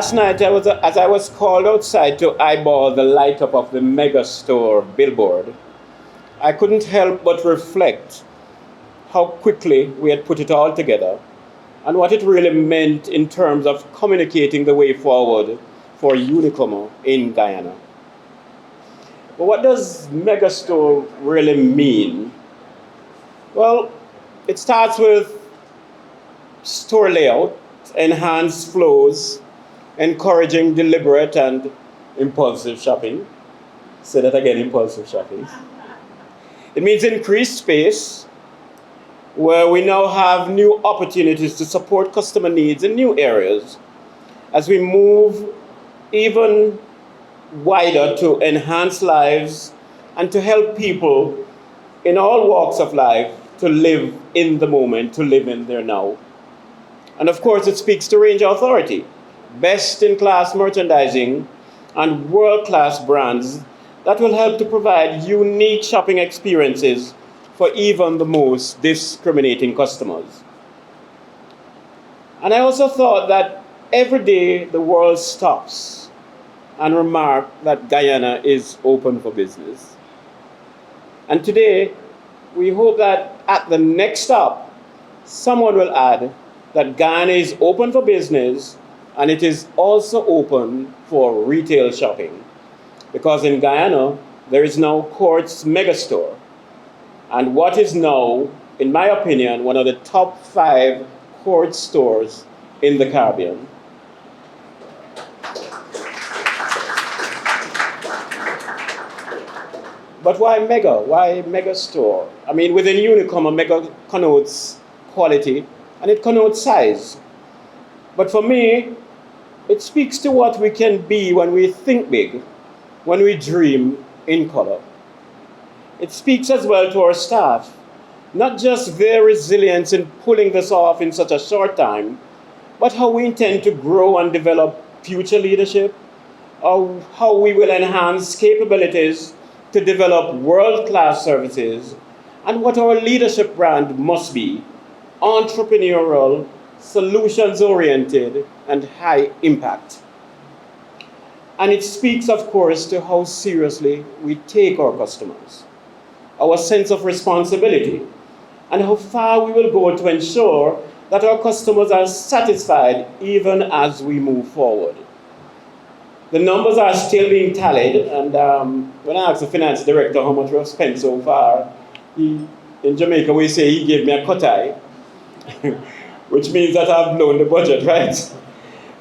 Last night, as I was called outside to eyeball the light up of the mega store billboard, I couldn't help but reflect how quickly we had put it all together and what it really meant in terms of communicating the way forward for Unicomer in Guyana. But what does megastore really mean? Well, it starts with store layout, enhanced flows, encouraging deliberate and impulsive shopping. Say that again, impulsive shopping. It means increased space, where we now have new opportunities to support customer needs in new areas as we move even wider to enhance lives and to help people in all walks of life to live in the moment, to live in their now. And of course, it speaks to range authority, best-in-class merchandising, and world-class brands that will help to provide unique shopping experiences for even the most discriminating customers. And I also thought that every day the world stops and remark that Guyana is open for business. And today, we hope that at the next stop, someone will add that Guyana is open for business and it is also open for retail shopping. Because in Guyana, there is now Court's megastore. And what is now, in my opinion, one of the top 5 Court stores in the Caribbean. But why mega? Why mega store? I mean, within Unicomer, mega connotes quality and it connotes size. But for me, it speaks to what we can be when we think big, when we dream in color. It speaks as well to our staff, not just their resilience in pulling this off in such a short time, but how we intend to grow and develop future leadership, or how we will enhance capabilities to develop world-class services, and what our leadership brand must be: entrepreneurial, solutions-oriented, and high impact. And it speaks, of course, to how seriously we take our customers, our sense of responsibility, and how far we will go to ensure that our customers are satisfied even as we move forward. The numbers are still being tallied, and when I asked the finance director how much we've spent so far, in Jamaica we say he gave me a cut eye, which means that I've blown the budget, right?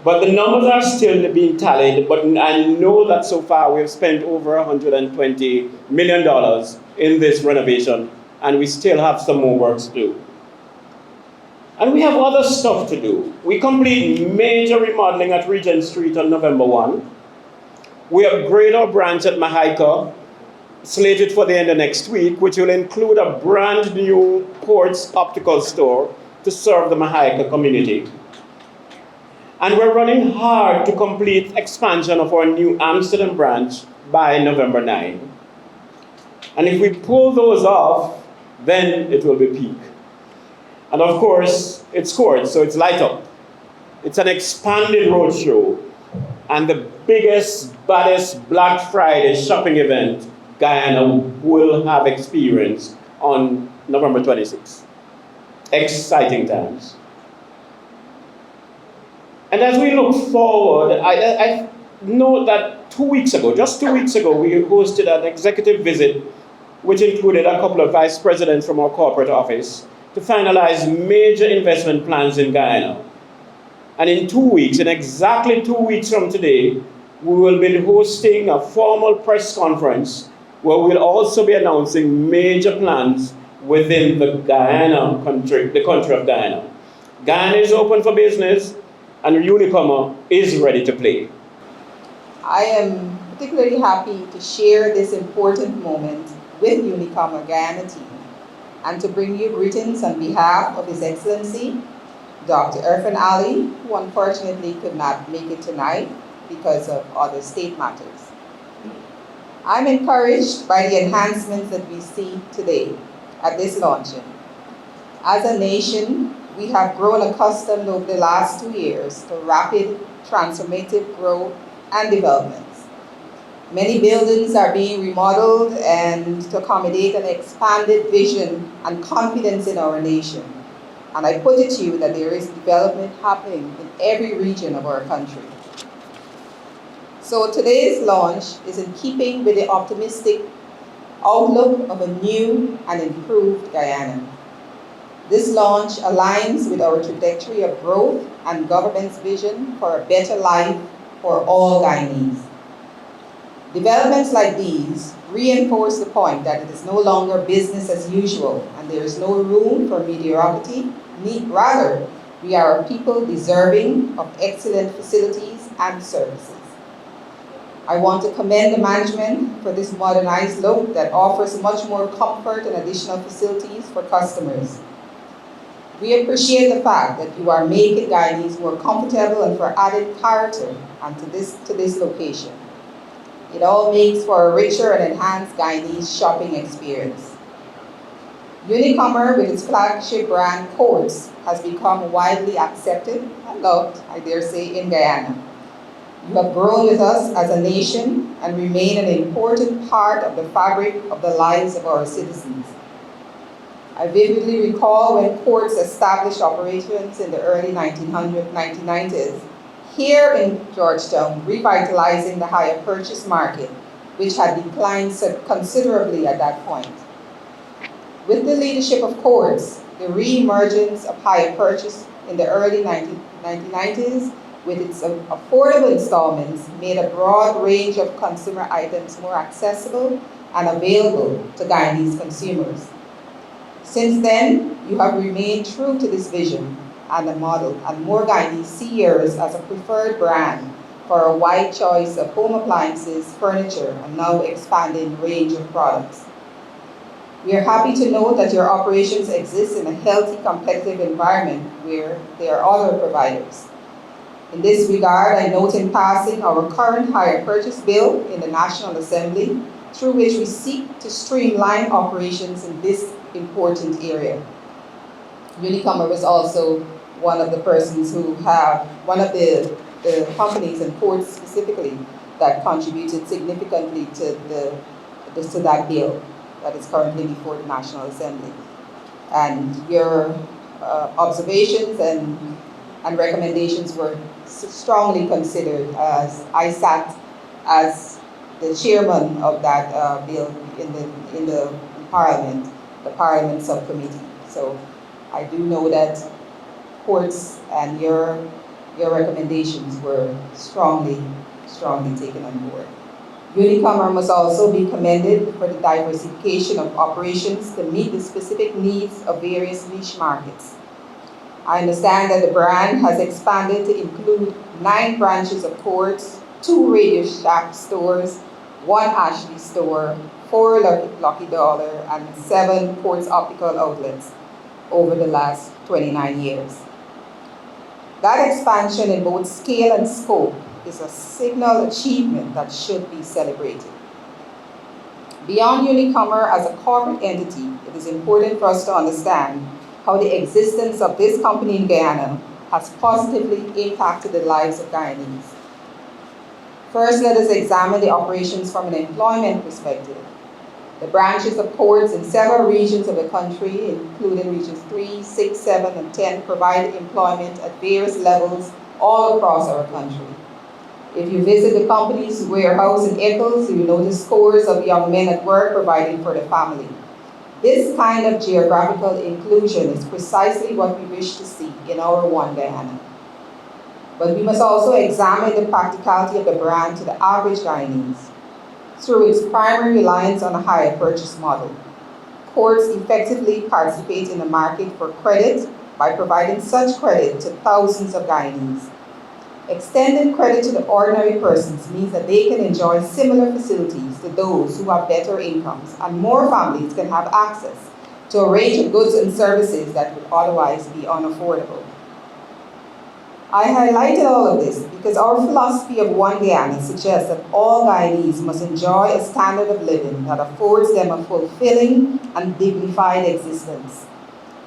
But the numbers are still being tallied, but I know that so far we've spent over $120 million in this renovation, and we still have some more work to do. And we have other stuff to do. We complete major remodeling at Regent Street on November 1. We upgrade our branch at Mahaika, slated for the end of next week, which will include a brand new Quartz optical store to serve the Mahaika community. And we're running hard to complete expansion of our new Amsterdam branch by November 9. And if we pull those off, then it will be peak. And of course, it's Quartz, so it's light up. It's an expanded roadshow and the biggest, baddest Black Friday shopping event Guyana will have experienced on November 26th. Exciting times. And as we look forward, I know that 2 weeks ago, just 2 weeks ago, we hosted an executive visit which included a couple of vice presidents from our corporate office to finalize major investment plans in Guyana. And in 2 weeks, in exactly 2 weeks from today, we will be hosting a formal press conference where we'll also be announcing major plans within the Guyana country, the country of Guyana. Guyana is open for business, and Unicomer is ready to play. I am particularly happy to share this important moment with Unicomer Guyana team and to bring you greetings on behalf of His Excellency, Dr. Irfan Ali, who unfortunately could not make it tonight because of other state matters. I'm encouraged by the enhancements that we see today at this launching. As a nation, we have grown accustomed over the last 2 years to rapid transformative growth and developments. Many buildings are being remodeled and to accommodate an expanded vision and confidence in our nation. And I put it to you that there is development happening in every region of our country. So today's launch is in keeping with the optimistic outlook of a new and improved Guyana. This launch aligns with our trajectory of growth and government's vision for a better life for all Guyanese. Developments like these reinforce the point that it is no longer business as usual and there is no room for mediocrity. Rather, we are a people deserving of excellent facilities and services. I want to commend the management for this modernized look that offers much more comfort and additional facilities for customers. We appreciate the fact that you are making Guyanese more comfortable and for added character and to this location. It all makes for a richer and enhanced Guyanese shopping experience. Unicomer, with its flagship brand Courts, has become widely accepted and loved, I dare say, in Guyana. You have grown with us as a nation and remain an important part of the fabric of the lives of our citizens. I vividly recall when Courts established operations in the early 1990s here in Georgetown, revitalizing the hire purchase market, which had declined considerably at that point. With the leadership of Courts, the re-emergence of hire purchase in the early 1990s with its affordable installments made a broad range of consumer items more accessible and available to Guyanese consumers. Since then, you have remained true to this vision and the model, and more Guyanese see yours as a preferred brand for a wide choice of home appliances, furniture, and now expanding range of products. We are happy to know that your operations exist in a healthy, competitive environment where there are other providers. In this regard, I note in passing our current hire purchase bill in the National Assembly, through which we seek to streamline operations in this important area. Unicomer was also one of the persons one of the companies and Courts specifically that contributed significantly to that bill that is currently before the National Assembly. And your observations and recommendations were strongly considered as I sat as the chairman of that bill in the Parliament subcommittee. So I do know that Courts and your recommendations were strongly taken on board. Unicomer must also be commended for the diversification of operations to meet the specific needs of various niche markets. I understand that the brand has expanded to include 9 branches of Courts, 2 Radio Shack stores, 1 Ashley store, 4 Lucky Dollar, and 7 Courts optical outlets over the last 29 years. That expansion in both scale and scope is a signal achievement that should be celebrated. Beyond Unicomer as a corporate entity, it is important for us to understand how the existence of this company in Guyana has positively impacted the lives of Guyanese. First, let us examine the operations from an employment perspective. The branches of Courts in several regions of the country, including regions 3, 6, 7, and 10, provide employment at various levels all across our country. If you visit the company's warehouse in Eccles, you will notice scores of young men at work providing for the family. This kind of geographical inclusion is precisely what we wish to see in our One Guyana. But we must also examine the practicality of the brand to the average Guyanese. Through its primary reliance on a hire purchase model, Courts effectively participate in the market for credit by providing such credit to thousands of Guyanese. Extending credit to the ordinary persons means that they can enjoy similar facilities to those who have better incomes, and more families can have access to a range of goods and services that would otherwise be unaffordable. I highlighted all of this because our philosophy of One Guyana suggests that all Guyanese must enjoy a standard of living that affords them a fulfilling and dignified existence.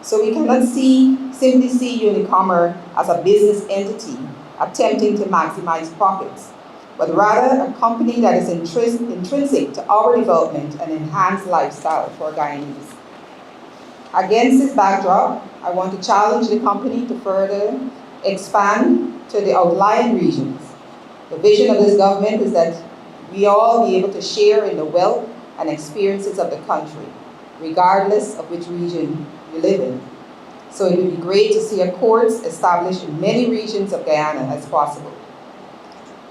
So we cannot simply see Unicomer as a business entity attempting to maximize profits, but rather a company that is intrinsic to our development and enhanced lifestyle for Guyanese. Against this backdrop, I want to challenge the company to further expand to the outlying regions. The vision of this government is that we all be able to share in the wealth and experiences of the country, regardless of which region we live in. So it would be great to see a courts established in many regions of Guyana as possible.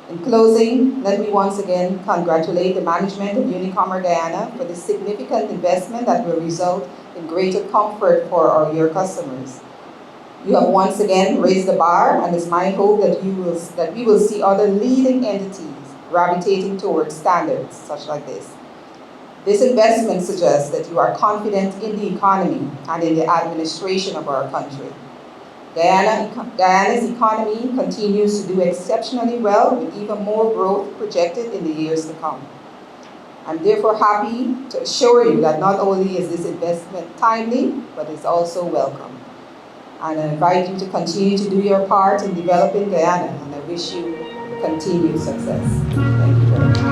In closing, let me once again congratulate the management of Unicomer Guyana for this significant investment that will result in greater comfort for your customers. You have once again raised the bar, and it's my hope that we will see other leading entities gravitating towards standards such like this. This investment suggests that you are confident in the economy and in the administration of our country. Guyana's economy continues to do exceptionally well, with even more growth projected in the years to come. I'm therefore happy to assure you that not only is this investment timely, but it's also welcome. And I invite you to continue to do your part in developing Guyana, and I wish you continued success. Thank you very much.